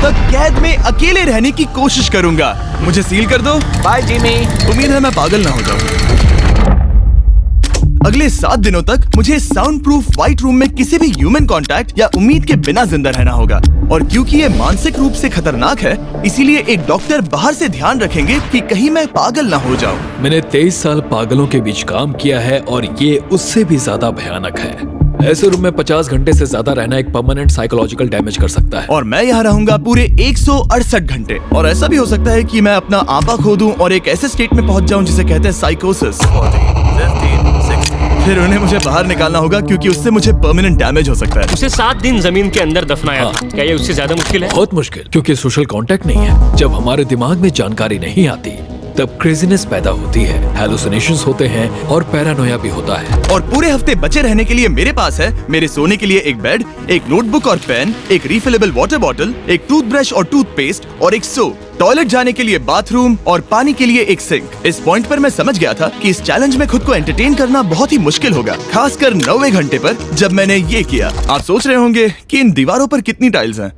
तक कैद में अकेले रहने की कोशिश करूंगा। मुझे सील कर दो। Bye Jimmy. उम्मीद है मैं पागल ना हो जाऊं। अगले 7 दिनों तक मुझे साउंड प्रूफ व्हाइट रूम में किसी भी ह्यूमन कांटेक्ट या उम्मीद के बिना जिंदा रहना होगा। और क्योंकि ये मानसिक रूप से खतरनाक है, इसीलिए एक डॉक्टर बाहर से ध्यान रखेंगे कि कहीं मैं पागल ना हो जाऊं। मैंने 23 साल पागलों के बीच काम किया है और ये उससे भी ज्यादा भयानक है। ऐसे रूम में 50 घंटे से ज्यादा रहना एक परमानेंट साइकोलॉजिकल डैमेज कर सकता है। और मैं यहाँ रहूंगा पूरे 168 घंटे। और ऐसा भी हो सकता है कि मैं अपना आपा खो दूं और एक ऐसे स्टेट में पहुंच जाऊं जिसे कहते हैं साइकोसिस। फिर उन्हें मुझे बाहर निकालना होगा क्योंकि उससे मुझे परमानेंट डैमेज हो सकता है। उसे 7 दिन जमीन के अंदर दफनाया था। क्या ये उससे ज्यादा मुश्किल है? बहुत मुश्किल, क्योंकि सोशल कांटेक्ट नहीं है। जब हमारे दिमाग में जानकारी नहीं आती तब क्रेजीनेस पैदा होती है, हैलुसिनेशंस होते हैं और पैरानोया भी होता है। और पूरे हफ्ते बचे रहने के लिए मेरे पास है मेरे सोने के लिए एक बेड, एक नोटबुक और पेन, एक रिफिलेबल वाटर बॉटल, एक टूथब्रश और टूथपेस्ट और एक सोप, टॉयलेट जाने के लिए बाथरूम और पानी के लिए एक सिंक। इस पॉइंट पर मैं समझ गया था कि इस चैलेंज में खुद को एंटरटेन करना बहुत ही मुश्किल होगा, खासकर 90वें घंटे पर जब मैंने ये किया। आप सोच रहे होंगे कि इन दीवारों पर कितनी टाइल्स हैं?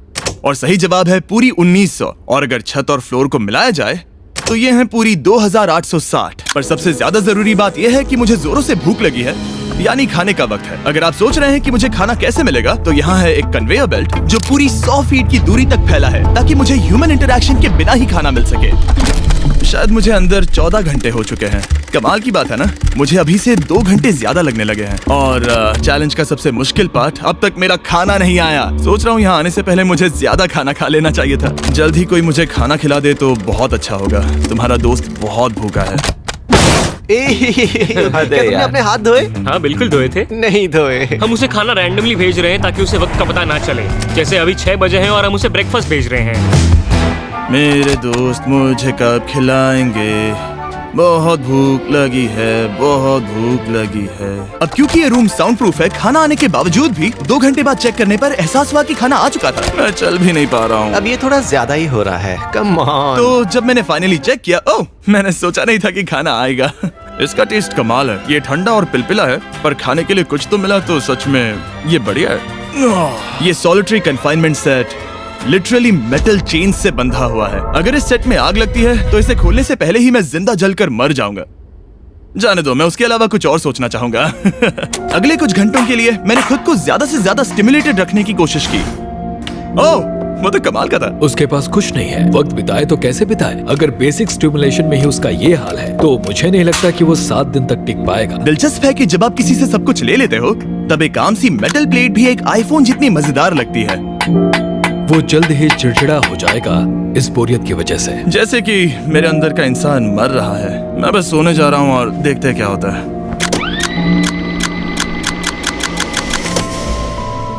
और सही जवाब है पूरी 1900। और अगर छत और फ्लोर को मिलाया जाए तो ये हैं पूरी 2860। पर सबसे ज्यादा जरूरी बात यह है कि मुझे जोरों से भूख लगी है, यानी खाने का वक्त है। अगर आप सोच रहे हैं कि मुझे खाना कैसे मिलेगा, तो यहाँ है एक कन्वेयर बेल्ट जो पूरी 100 फीट की दूरी तक फैला है, ताकि मुझे ह्यूमन इंटरैक्शन के बिना ही खाना मिल सके। शायद मुझे अंदर 14 घंटे हो चुके हैं। कमाल की बात है ना, मुझे अभी से 2 घंटे ज्यादा लगने लगे हैं। और चैलेंज का सबसे मुश्किल पार्ट, अब तक मेरा खाना नहीं आया। सोच रहा हूँ यहाँ आने से पहले मुझे ज्यादा खाना खा लेना चाहिए था। जल्द ही कोई मुझे खाना खिला दे तो बहुत अच्छा होगा। तुम्हारा दोस्त बहुत भूखा है। क्या तुमने अपने हाथ धोए? हाँ बिल्कुल धोए थे। नहीं धोए। हम उसे खाना रैंडमली भेज रहे हैं ताकि उसे वक्त का पता ना चले। जैसे अभी 6 बजे हैं और हम उसे ब्रेकफास्ट भेज रहे हैं। मेरे दोस्त मुझे कब खिलाएंगे? बहुत भूख लगी है, बहुत भूख लगी है। अब क्योंकि ये रूम साउंड प्रूफ है, खाना आने के बावजूद भी 2 घंटे बाद चेक करने पर एहसास हुआ कि खाना आ चुका था। मैं चल भी नहीं पा रहा हूँ। अब ये थोड़ा ज्यादा ही हो रहा है। Come on. तो जब मैंने फाइनली चेक किया, ओह, मैंने सोचा नहीं था कि खाना आएगा। इसका टेस्ट कमाल है। ये ठंडा और पिलपिला है, पर खाने के लिए कुछ तो मिला, तो सच में ये बढ़िया है। ये solitary confinement set literally metal chain से बंधा हुआ है। अगर इस सेट में आग लगती है तो इसे खोलने से पहले ही मैं जिंदा जलकर मर जाऊंगा। जाने दो, मैं उसके अलावा कुछ और सोचना चाहूंगा। अगले कुछ घंटों के लिए मैंने खुद को ज्यादा से ज्यादा स्टिमुलेटेड रखने की कोशिश की। ओह, वो तो कमाल का था। उसके पास कुछ नहीं है, वक्त बिताए तो कैसे बिताए? अगर बेसिक स्टिमुलेशन में ही उसका ये हाल है तो मुझे नहीं लगता कि वो 7 दिन तक टिक पाएगा। दिलचस्प है कि जब आप किसी से सब कुछ ले लेते हो, तब एक आम सी मेटल प्लेट भी एक आईफोन जितनी मजेदार लगती है। वो जल्द ही चिड़चिड़ा हो जाएगा इस बोरियत की वजह से। जैसे कि मेरे अंदर का इंसान मर रहा है। मैं बस सोने जा रहा हूँ और देखते हैं क्या होता है।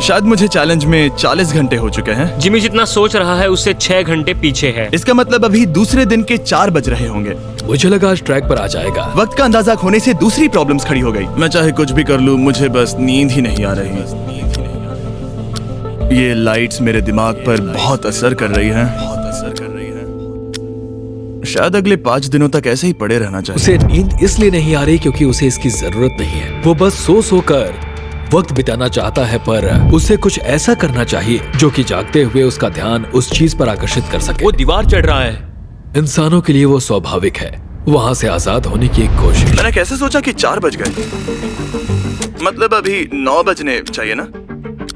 शायद मुझे चैलेंज में 40 घंटे हो चुके हैं। जिमी जितना सोच रहा है उससे 6 घंटे पीछे है। इसका मतलब अभी दूसरे दिन के 4 बज रहे होंगे। मुझे लगा आज ट्रैक पर आ जाएगा। वक्त का अंदाजा खोने से दूसरी प्रॉब्लम्स खड़ी हो गई। मैं चाहे कुछ भी कर लूं, मुझे बस नींद ही नहीं आ रही। ये लाइट्स मेरे दिमाग पर बहुत असर कर रही हैं। शायद अगले 5 दिनों तक ऐसे ही पड़े रहना चाहिए। उसे नींद इसलिए नहीं आ रही क्योंकि उसे इसकी जरूरत नहीं है। वो बस सो कर वक्त बिताना चाहता है, पर उसे कुछ ऐसा करना चाहिए जो कि जागते हुए उसका ध्यान उस चीज पर आकर्षित कर सके। वो दीवार चढ़ रहा है। इंसानों के लिए वो स्वाभाविक है, वहाँ से आजाद होने की एक कोशिश। मैंने कैसे सोचा कि 4 बज गए? मतलब अभी 9 बजने चाहिए ना?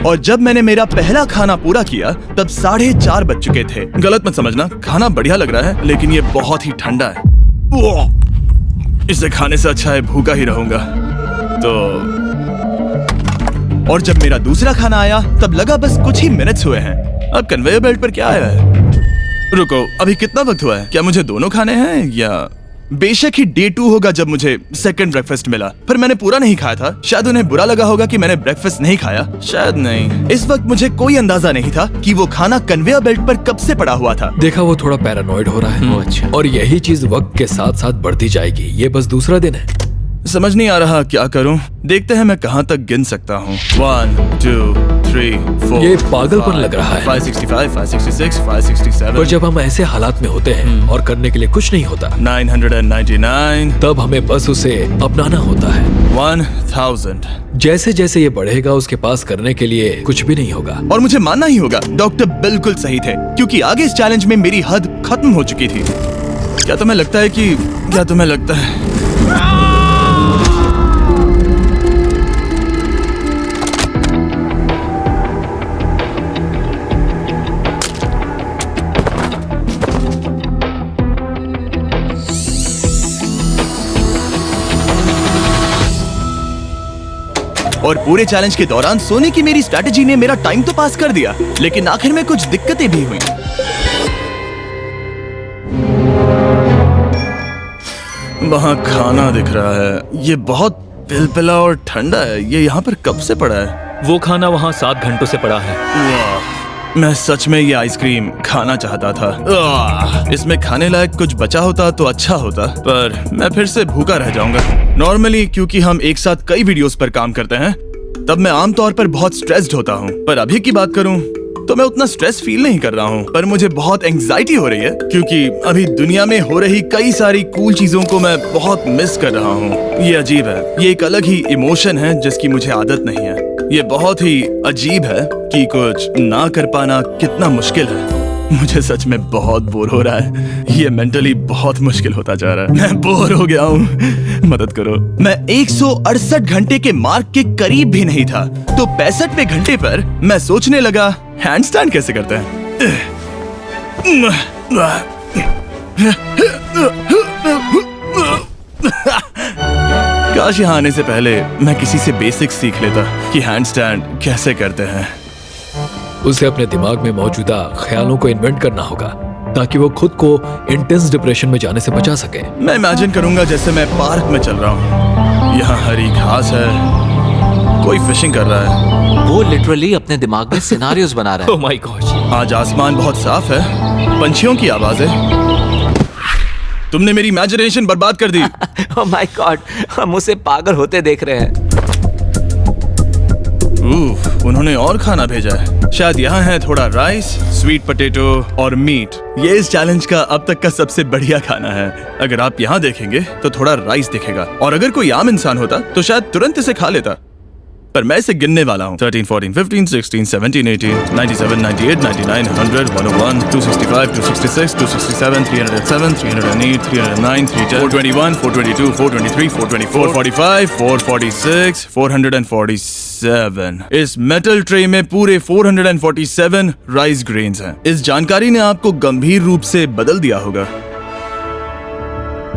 और जब मैंने मेरा पहला खाना पूरा किया तब 4:30 बज चुके थे। गलत मत समझना, खाना बढ़िया लग रहा है, लेकिन ये बहुत ही ठंडा है। इसे खाने से अच्छा है भूखा ही रहूंगा। तो और जब मेरा दूसरा खाना आया तब लगा बस कुछ ही मिनट्स हुए हैं। अब कन्वेयर बेल्ट पर क्या आया है? रुको, अभी कितना वक्त हुआ है? क्या मुझे दोनों खाने हैं? या बेशक ही डे 2 होगा जब मुझे सेकंड ब्रेकफास्ट मिला, पर मैंने पूरा नहीं खाया था। शायद उन्हें बुरा लगा होगा कि मैंने ब्रेकफास्ट नहीं खाया, शायद नहीं। इस वक्त मुझे कोई अंदाजा नहीं था कि वो खाना कन्वेयर बेल्ट पर कब से पड़ा हुआ था। देखा, वो थोड़ा पैरानॉइड हो रहा है। अच्छा। और यही चीज वक्त के साथ साथ बढ़ती जाएगी। ये बस दूसरा दिन है। समझ नहीं आ रहा क्या करूं। देखते हैं मैं कहां तक गिन सकता हूं। 1 2 3 4। ये पागलपन लग रहा है। 565 566 567। पर जब हम ऐसे हालात में होते हैं और करने के लिए कुछ नहीं होता, 999। तब हमें बस उसे अपनाना होता है। 1000। जैसे जैसे ये बढ़ेगा उसके पास करने के लिए कुछ भी नहीं होगा। और मुझे मानना ही होगा, डॉक्टर बिल्कुल सही थे, क्योंकि आगे इस चैलेंज में मेरी हद खत्म हो चुकी थी। क्या तुम्हें लगता है और पूरे चैलेंज के दौरान सोने की मेरी स्ट्रैटेजी ने मेरा टाइम तो पास कर दिया, लेकिन आखिर में कुछ दिक्कतें भी हुई। वहाँ खाना दिख रहा है, ये बहुत पिलपिला और ठंडा है। ये यहाँ पर कब से पड़ा है? वो खाना वहाँ 7 घंटों से पड़ा है। वाह, मैं सच में ये आइसक्रीम खाना चाहता था। इसमें खाने लायक कुछ बचा होता तो अच्छा होता, पर मैं फिर से भूखा रह जाऊंगा। नॉर्मली क्योंकि हम एक साथ कई वीडियोस पर काम करते हैं, तब मैं आमतौर पर बहुत स्ट्रेस्ड होता हूँ। पर अभी की बात करूँ तो मैं उतना स्ट्रेस फील नहीं कर रहा हूँ, पर मुझे बहुत एंजाइटी हो रही है, क्योंकि अभी दुनिया में हो रही कई सारी कूल चीजों को मैं बहुत मिस कर रहा हूँ। ये अजीब है, ये एक अलग ही इमोशन है जिसकी मुझे आदत नहीं है। ये बहुत ही अजीब है कि कुछ ना कर पाना कितना मुश्किल है। मुझे सच में बहुत बोर हो रहा है। ये मेंटली बहुत मुश्किल होता जा रहा है। मैं बोर हो गया हूँ, मदद करो। मैं 168 घंटे के मार्क के करीब भी नहीं था, तो 65वें घंटे पर मैं सोचने लगा, हैंडस्टैंड कैसे करते हैं। काश यहाँ आने से पहले मैं किसी से बेसिक्स सीख लेता कि हैंडस्टैंड कैसे करते हैं। उसे अपने दिमाग में मौजूदा ख्यालों को इन्वेंट करना होगा ताकि वो खुद को इंटेंस डिप्रेशन में जाने से बचा सके। मैं इमेजिन करूंगा जैसे मैं पार्क में चल रहा हूँ, यहाँ हरी घास है, कोई फिशिंग कर रहा है। वो लिटरली अपने दिमाग में सिनारियोस बना रहा ओह माय गॉड। आज आसमान बहुत साफ है, पंछियों की आवाजें। तुमने मेरी इमेजिनेशन बर्बाद कर दी। है। ओह माय गॉड, हम उसे पागल होते देख रहे हैं। उन्होंने और खाना भेजा है। शायद यहाँ है थोड़ा राइस, स्वीट पोटैटो और मीट। ये इस चैलेंज का अब तक का सबसे बढ़िया खाना है। अगर आप यहाँ देखेंगे तो थोड़ा राइस दिखेगा, और अगर कोई आम इंसान होता तो शायद तुरंत इसे खा लेता, पर मैं इसे गिनने वाला हूँ। 13, 14, 15, 16, 17, 18, 97, 98, 99, 100, 101, 265, 266, 267, 307, 308, 309, 310, 421, 422, 423, 424, 445, 446, 447। इस मेटल ट्रे में पूरे 447 राइस ग्रेन्स हैं। इस जानकारी ने आपको गंभीर रूप से बदल दिया होगा।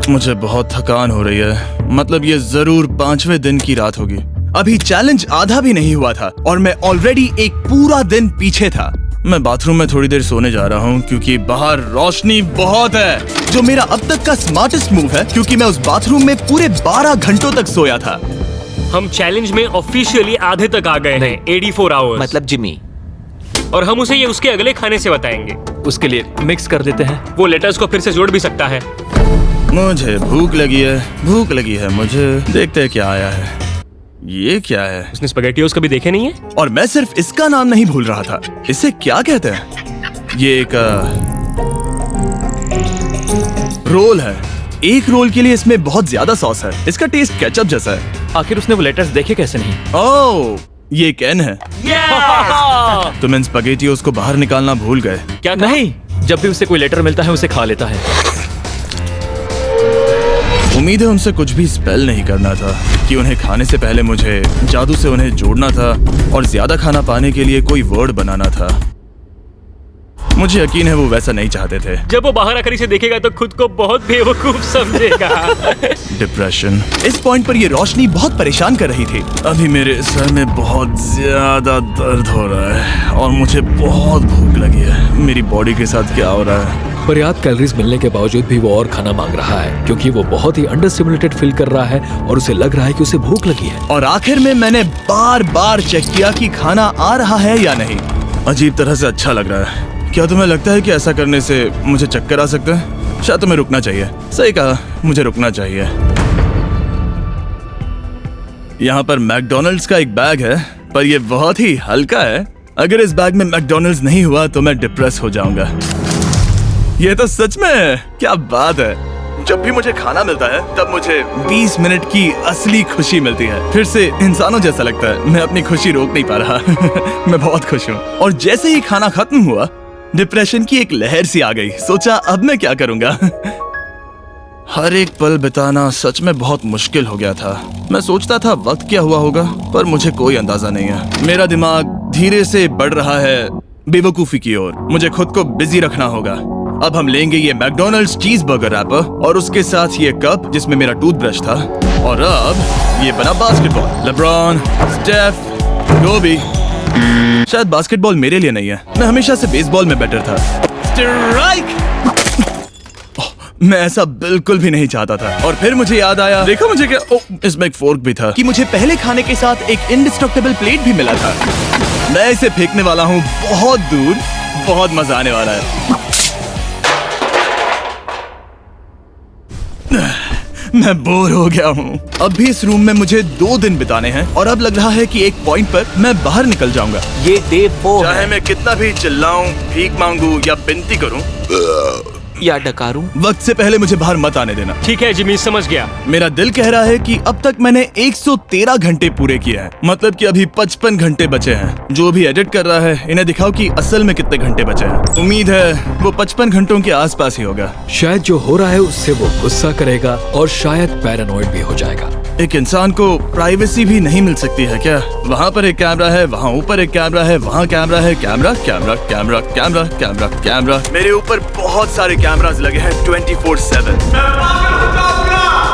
मुझे बहुत थकान हो रही है, मतलब ये जरूर 5वें दिन की रात होगी। अभी चैलेंज आधा भी नहीं हुआ था और मैं ऑलरेडी एक पूरा दिन पीछे था। मैं बाथरूम में थोड़ी देर सोने जा रहा हूँ क्योंकि बाहर रोशनी बहुत है, जो मेरा अब तक का स्मार्टेस्ट मूव है, क्योंकि मैं उस बाथरूम में पूरे 12 घंटों तक सोया था। हम चैलेंज में ऑफिशियली आधे तक आ गए हैं, 84 आवर्स। मतलब जिमी, और हम उसे ये उसके अगले खाने से बताएंगे। उसके लिए मिक्स कर देते हैं। वो लेटर्स को फिर से जोड़ भी सकता है। मुझे भूख लगी है मुझे। देखते हैं क्या आया है। ये क्या है? उसने स्पैगेटियोस कभी देखे नहीं है? और मैं सिर्फ इसका नाम नहीं भूल रहा था। इसे क्या कहते हैं? ये एक रोल है। एक रोल के लिए इसमें बहुत ज्यादा सॉस है। इसका टेस्ट केचप जैसा है। आखिर उसने वो लेटर्स देखे कैसे नहीं? ओह, ये कैन है। तुम इन स्पैगेटियोस को बाहर निकालना भूल गए। क्या कहा? नहीं, जब भी उसे कोई लेटर मिलता है उसे खा लेता है। उम्मीद है उनसे कुछ भी स्पेल नहीं करना था कि उन्हें खाने से पहले मुझे जादू से उन्हें जोड़ना था और ज्यादा खाना पाने के लिए कोई वर्ड बनाना था। मुझे यकीन है वो वैसा नहीं चाहते थे। जब वो बाहर आकर इसे देखेगा तो खुद को बहुत बेवकूफ समझेगा। डिप्रेशन। इस पॉइंट पर ये रोशनी बहुत परेशान कर रही थी। अभी मेरे सर में बहुत ज्यादा दर्द हो रहा है और मुझे बहुत भूख लगी है। मेरी बॉडी के साथ क्या हो रहा है? पर्याप्त कैलोरीज मिलने के बावजूद भी वो और खाना मांग रहा है क्योंकि वो बहुत ही अंडर स्टिमुलेटेड फील कर रहा है और उसे लग रहा है कि उसे भूख लगी है। और आखिर में मैंने बार बार चेक किया कि खाना आ रहा है या नहीं। अजीब तरह से अच्छा लग रहा है। क्या तुम्हें लगता है कि ऐसा करने से मुझे चक्कर आ सकता है? शायद तुम्हें रुकना चाहिए। सही कहा, मुझे रुकना चाहिए। यहाँ पर मैकडोनल्ड्स का एक बैग है, पर ये बहुत ही हल्का है। अगर इस बैग में मैकडोनल्ड्स नहीं हुआ तो मैं डिप्रेस हो जाऊंगा। ये तो सच में है, क्या बात है। जब भी मुझे खाना मिलता है तब मुझे 20 मिनट की असली खुशी मिलती है। फिर से इंसानों जैसा लगता है, मैं अपनी खुशी रोक नहीं पा रहा। मैं बहुत खुश हूँ। और जैसे ही खाना खत्म हुआ, डिप्रेशन की एक लहर सी आ गई। सोचा अब मैं क्या करूंगा। हर एक पल बिताना सच में बहुत मुश्किल हो गया था। मैं सोचता था वक्त क्या हुआ होगा, पर मुझे कोई अंदाजा नहीं है। मेरा दिमाग धीरे से बढ़ रहा है बेवकूफी की ओर। मुझे खुद को बिजी रखना होगा। अब हम लेंगे ये मैकडोनल्ड्स चीज बर्गर रैपर और उसके साथ ये कप जिसमें मेरा टूथब्रश था। और अब ये बना बास्केटबॉल। लेब्रॉन, स्टेफ, कोबी। शायद बास्केटबॉल मेरे लिए नहीं है। मैं हमेशा से बेसबॉल में बेटर था। स्ट्राइक! मैं ऐसा बिल्कुल भी नहीं चाहता था। और फिर मुझे याद आया, देखो मुझे क्या, इसमें एक फोर्क भी था, कि मुझे पहले खाने के साथ एक इंडिस्ट्रक्टेबल प्लेट भी मिला था। मैं इसे फेंकने वाला हूँ बहुत दूर। बहुत मजा आने वाला है। मैं बोर हो गया हूँ। अब भी इस रूम में मुझे 2 दिन बिताने हैं और अब लग रहा है कि एक पॉइंट पर मैं बाहर निकल जाऊंगा। ये डे 4 चाहे मैं कितना भी चिल्लाऊं, भीख मांगू या विनती करूं, या डकारूं। वक्त से पहले मुझे बाहर मत आने देना। ठीक है जिमी, समझ गया। मेरा दिल कह रहा है कि अब तक मैंने 113 घंटे पूरे किए हैं। मतलब कि अभी 55 घंटे बचे हैं। जो भी एडिट कर रहा है, इन्हें दिखाओ कि असल में कितने घंटे बचे हैं। उम्मीद है वो 55 घंटों के आसपास ही होगा। शायद जो हो रहा है उससे वो गुस्सा करेगा और शायद पैरानॉइड भी हो जाएगा। एक इंसान को प्राइवेसी भी नहीं मिल सकती है क्या? वहाँ पर एक कैमरा है, वहाँ ऊपर एक कैमरा है, वहाँ कैमरा है, camera camera camera camera camera camera. मेरे ऊपर बहुत सारे कैमरास लगे हैं 24/7।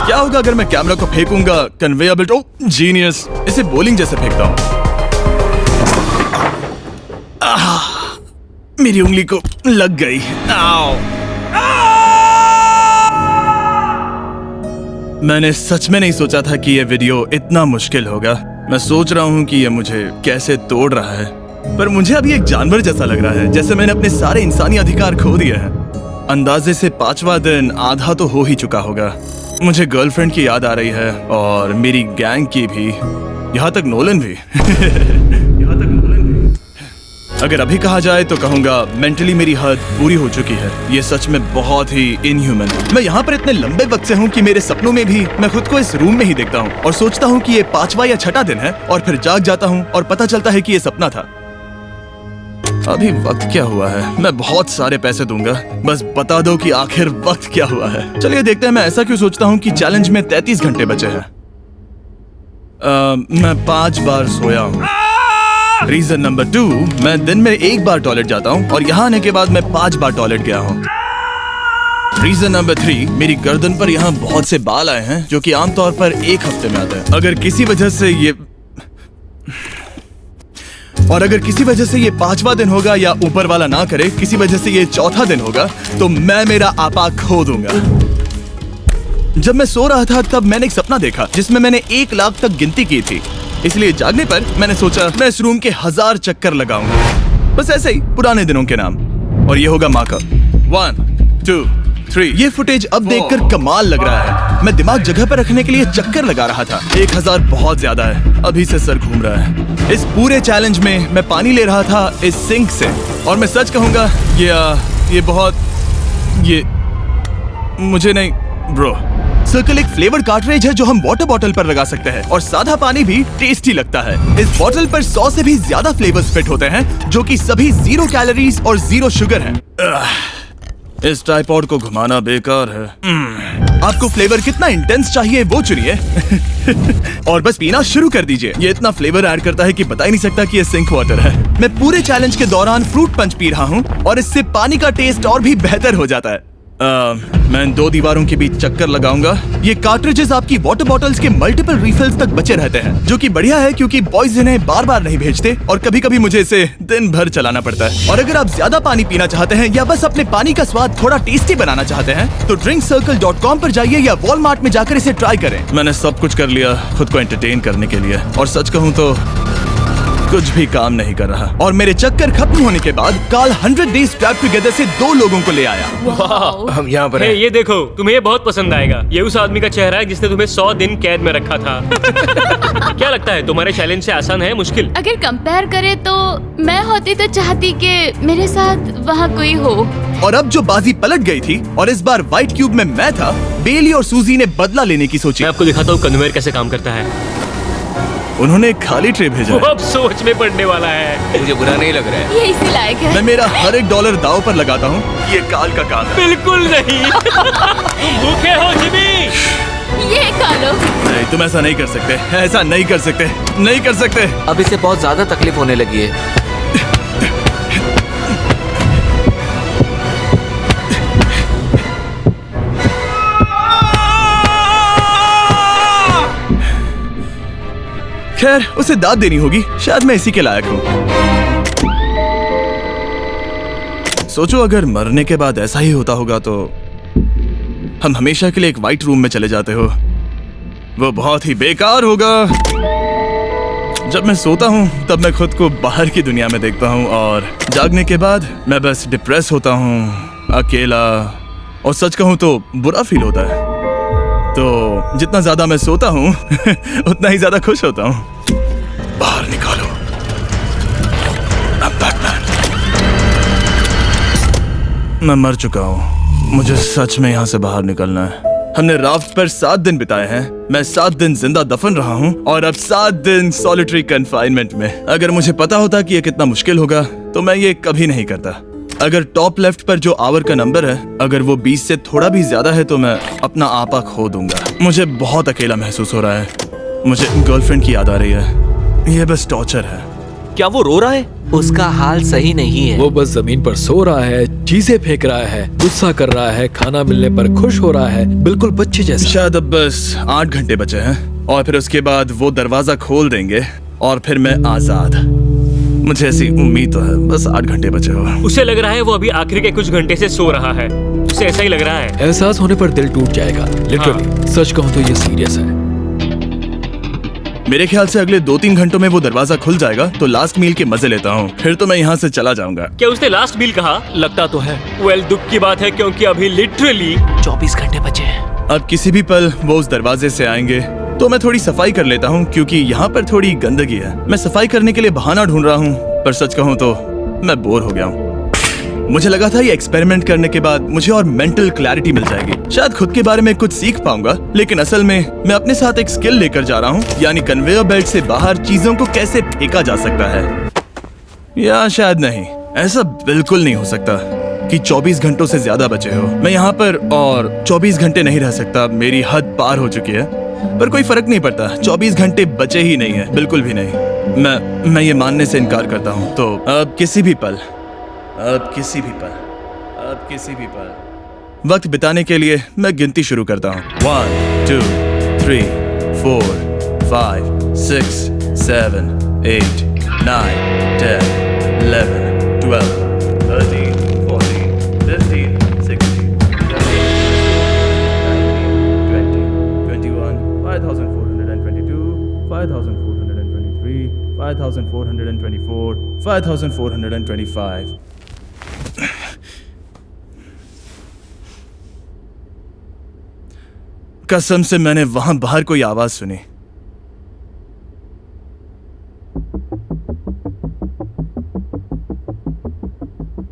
क्या होगा अगर मैं कैमरा को फेंकूंगा? Conveyor belt. Oh genius! इसे बॉलिंग जैसे फेंकता हूँ। मेरी उंगली को लग गई। आओ! मैंने सच में नहीं सोचा था कि ये वीडियो इतना मुश्किल होगा। मैं सोच रहा हूँ कि ये मुझे कैसे तोड़ रहा है, पर मुझे अभी एक जानवर जैसा लग रहा है, जैसे मैंने अपने सारे इंसानी अधिकार खो दिए हैं। अंदाजे से 5वां दिन आधा तो हो ही चुका होगा। मुझे गर्लफ्रेंड की याद आ रही है और मेरी गैंग की भी, यहाँ तक नोलन भी। यहाँ तक नोलन भी। अगर अभी कहा जाए तो कहूंगा मेंटली मेरी हद पूरी हो चुकी है। ये सच में बहुत ही इनह्यूमन है। मैं यहाँ पर इतने लंबे वक्त से हूँ कि मेरे सपनों में भी मैं खुद को इस रूम में ही देखता हूँ और सोचता हूँ कि ये 5वां या 6वां दिन है और फिर जाग जाता हूँ और पता चलता है कि ये सपना था। अभी वक्त क्या हुआ है? मैं बहुत सारे पैसे दूंगा, बस बता दो कि आखिर वक्त क्या हुआ है। चलिए देखते हैं मैं ऐसा क्यों सोचता हूँ कि चैलेंज में 33 घंटे बचे हैं। मैं 5 बार सोया हूँ। रीजन नंबर 2, मैं दिन में 1 बार टॉयलेट जाता हूँ और यहाँ आने के बाद मैं 5 बार टॉयलेट गया हूँ। रीजन नंबर 3, मेरी गर्दन पर यहाँ बहुत से बाल आए हैं जो कि आमतौर पर 1 हफ्ते में आते हैं। अगर किसी वजह से ये 5वां दिन होगा या ऊपर वाला ना करे, किसी वजह से ये 4था दिन होगा, तो मैं मेरा आपा खो दूंगा। जब मैं सो रहा था तब मैंने एक सपना देखा जिसमें मैंने 1 लाख तक गिनती की थी। इसलिए जागने पर मैंने सोचा मैं इस रूम के 1000 चक्कर लगाऊंगा, बस ऐसे ही पुराने दिनों के नाम। और ये होगा माँ का 1 2 3। ये फुटेज अब देखकर कमाल लग रहा है। मैं दिमाग जगह पर रखने के लिए चक्कर लगा रहा था। 1000 बहुत ज्यादा है। अभी से सर घूम रहा है। इस पूरे चैलेंज में मैं पानी ले रहा था इस सिंक से, और मैं सच कहूंगा ये मुझे नहीं ब्रो। सर्कल एक फ्लेवर कार्ट्रिज है जो हम वाटर बॉटल पर लगा सकते हैं और सादा पानी भी टेस्टी लगता है। इस बॉटल पर 100 से भी ज्यादा फ्लेवर्स फिट होते हैं जो कि सभी 0 कैलोरीज और 0 शुगर हैं। इस ट्राइपॉड को घुमाना बेकार है। आपको फ्लेवर कितना इंटेंस चाहिए वो चुनिए और बस पीना शुरू कर दीजिए। ये इतना फ्लेवर ऐड करता है कि बता ही नहीं सकता कि ये सिंक वाटर है। मैं पूरे चैलेंज के दौरान फ्रूट पंच पी रहा हूँ और इससे पानी का टेस्ट और भी बेहतर हो जाता है। मैं इन 2 दीवारों के बीच चक्कर लगाऊंगा। ये कार्ट्रिजेस आपकी वाटर बॉटल्स के मल्टीपल रिफिल्स तक बचे रहते हैं, जो कि बढ़िया है क्योंकि बॉयज इन्हें बार बार नहीं भेजते और कभी कभी मुझे इसे दिन भर चलाना पड़ता है। और अगर आप ज्यादा पानी पीना चाहते हैं या बस अपने पानी का स्वाद थोड़ा टेस्टी बनाना चाहते हैं तो drinkcircle.com पर जाइए या वॉलमार्ट में जाकर इसे ट्राई करें। मैंने सब कुछ कर लिया खुद को एंटरटेन करने के लिए, और सच कहूँ तो कुछ भी काम नहीं कर रहा और मेरे चक्कर खत्म होने के बाद कार्ल 100 डेज ट्रैप टुगेदर से 2 लोगों को ले आया। वाओ। हम यहाँ पर हे, हैं। ये देखो, तुम्हें ये बहुत पसंद आएगा। ये उस आदमी का चेहरा है जिसने तुम्हें 100 दिन कैद में रखा था। क्या लगता है, तुम्हारे चैलेंज से आसान है मुश्किल? अगर कंपेयर करे तो मैं होती तो चाहती कि मेरे साथ वहाँ कोई हो। और अब जो बाजी पलट गई थी और इस बार व्हाइट क्यूब में मैं था, बेली और सूजी ने बदला लेने की सोची। मैं आपको दिखाता हूँ कन्वेयर कैसे काम करता है। उन्होंने एक खाली ट्रे भेजा वो है। अब सोच में पड़ने वाला है। मुझे बुरा नहीं लग रहा है। ये इसी लायक मैं है। मेरा हर एक डॉलर दाव पर लगाता हूँ। ये काल का काम है। बिल्कुल नहीं। तुम भूखे हो जिमी। ये खा लो। नहीं, तुम ऐसा नहीं कर सकते, ऐसा नहीं कर सकते, नहीं कर सकते। अब इसे बहुत ज्यादा तकलीफ होने लगी है। खैर, उसे दाद देनी होगी। शायद मैं इसी के लायक हूँ। सोचो अगर मरने के बाद ऐसा ही होता होगा तो हम हमेशा के लिए एक व्हाइट रूम में चले जाते हो। वो बहुत ही बेकार होगा। जब मैं सोता हूँ तब मैं खुद को बाहर की दुनिया में देखता हूँ और जागने के बाद मैं बस डिप्रेस होता हूँ, अकेला, और सच कहूँ तो बुरा फील होता है। तो जितना ज्यादा मैं सोता हूँ उतना ही ज्यादा खुश होता हूँ। बाहर निकालो। I'm Batman। मैं मर चुका हूँ। मुझे सच में यहाँ से बाहर निकलना है। हमने राफ्ट पर 7 दिन बिताए हैं। मैं 7 दिन जिंदा दफन रहा हूँ और अब 7 दिन सॉलिटरी कन्फाइनमेंट में। अगर मुझे पता होता कि ये कितना मुश्किल होगा तो मैं ये कभी नहीं करता। अगर टॉप लेफ्ट पर जो आवर का नंबर है, अगर वो 20 से थोड़ा भी ज्यादा है तो मैं अपना आपा खो दूंगा। मुझे बहुत अकेला महसूस हो रहा है। मुझे गर्लफ्रेंड की याद आ रही है। ये बस टॉर्चर है। क्या वो रो रहा है? उसका हाल सही नहीं है। वो बस जमीन पर सो रहा है, चीजें फेंक रहा है, गुस्सा कर रहा है, खाना मिलने पर खुश हो रहा है, बिल्कुल बच्चे जैसा। शायद अब बस 8 घंटे बचे हैं और फिर उसके बाद वो दरवाजा खोल देंगे और फिर मैं आजाद। मुझे ऐसी उम्मीद तो है। बस 8 घंटे बचे हो। उसे लग रहा है वो अभी आखिरी के कुछ घंटे से सो रहा है। उसे ऐसा ही लग रहा है। एहसास होने पर दिल टूट जाएगा। लिटरली सच कहूँ तो ये सीरियस है। मेरे ख्याल से अगले 2-3 घंटों में वो दरवाजा खुल जाएगा तो लास्ट मील के मजे लेता हूँ। फिर तो मैं यहाँ से चला जाऊंगा। क्या उसने लास्ट मील कहा? लगता तो है। वेल, दुख की बात है क्योंकि अभी लिटरली 24 घंटे बचे हैं। अब किसी भी पल वो उस दरवाजे से आएंगे तो मैं थोड़ी सफाई कर लेता हूँ क्योंकि यहाँ पर थोड़ी गंदगी है। मैं सफाई करने के लिए बहाना ढूंढ रहा हूँ, पर सच कहूँ तो मैं बोर हो गया हूँ। मुझे लगा था ये एक्सपेरिमेंट करने के बाद मुझे और मेंटल क्लैरिटी मिल जाएगी, शायद खुद के बारे में कुछ सीख पाऊंगा। लेकिन असल में मैं अपने साथ एक स्किल लेकर जा रहा हूँ, यानी कन्वेयर बेल्ट से बाहर चीजों को कैसे फेंका जा सकता है। या शायद नहीं, ऐसा बिल्कुल नहीं हो सकता कि 24 घंटों से ज्यादा बचे हो। मैं यहाँ पर और 24 घंटे नहीं रह सकता। मेरी हद पार हो चुकी है, पर कोई फर्क नहीं पड़ता। 24 घंटे बचे ही नहीं है, बिल्कुल भी नहीं। मैं ये मानने से इनकार करता हूँ। तो अब किसी भी पल वक्त बिताने के लिए मैं गिनती शुरू करता हूँ। 1 2 3 4 5 6 7 8 9 10 11 12 13 14 15 16 17 18 19 20 21 5422 5423 5424 5425। कसम से मैंने वहां बाहर कोई आवाज सुनी।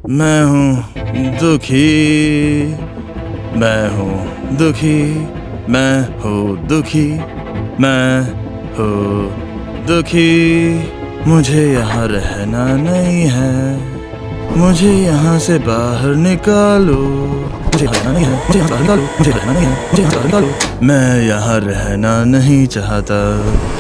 मैं हूं दुखी, मैं हूं दुखी, मैं हूं दुखी, मैं हूं दुखी। मुझे यहाँ रहना नहीं है, मुझे यहाँ से बाहर निकालो। मुझे रहना नहीं है, मुझे यहाँ से बाहर निकालो। मुझे रहना नहीं है, मुझे यहाँ से बाहर निकालो। मैं यहाँ रहना नहीं चाहता।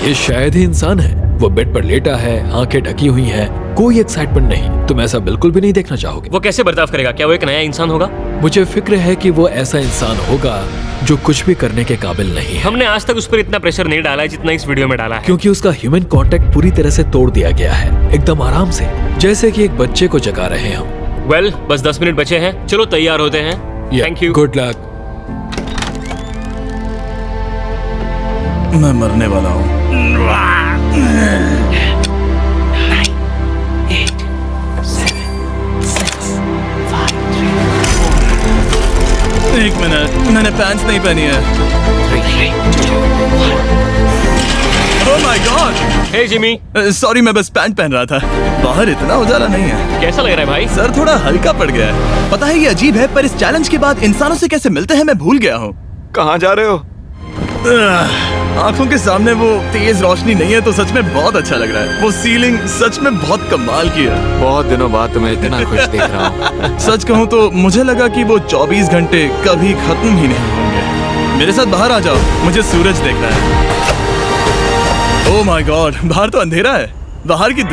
ये शायद ही इंसान है। वो बेड पर लेटा है, आंखें ढकी हुई हैं, कोई एक्साइटमेंट नहीं। तुम ऐसा बिल्कुल भी नहीं देखना चाहोगे। वो कैसे बर्ताव करेगा? क्या वो एक नया इंसान होगा? मुझे फिक्र है कि वो ऐसा इंसान होगा जो कुछ भी करने के काबिल नहीं है, हमने आज तक उस पर इतना प्रेशर नहीं डाला है जितना इस वीडियो में डाला है। क्योंकि उसका ह्यूमन कांटेक्ट पूरी तरह से तोड़ दिया गया है, एकदम आराम से, जैसे कि एक बच्चे को जगा रहे हो। वेल, बस 10 मिनट बचे हैं। चलो तैयार होते हैं। Thank you. Good luck. मैं मरने वाला हूँ। एक मिनट, मैंने पैंट्स नहीं पहनी है। Oh my God, hey Jimmy, sorry मैं बस पैंट पहन रहा था। बाहर इतना उजाला नहीं है। कैसा लग रहा है भाई? सर थोड़ा हल्का पड़ गया है। पता है ये अजीब है, पर इस चैलेंज के बाद इंसानों से कैसे मिलते हैं मैं भूल गया हूँ। कहाँ जा रहे हो? आंखों के सामने वो तेज रोशनी नहीं है तो सच में बहुत अच्छा लग रहा है। वो सीलिंग सच में बहुत कमाल की है। बहुत दिनों बाद तुम्हें इतना खुश देख रहा हूँ। सच कहूँ तो मुझे लगा कि वो 24 घंटे कभी खत्म ही नहीं होंगे। मेरे साथ बाहर आ जाओ, मुझे सूरज देखना है। ओह माय गॉड, बाहर तो अंधेरा है। बाहर की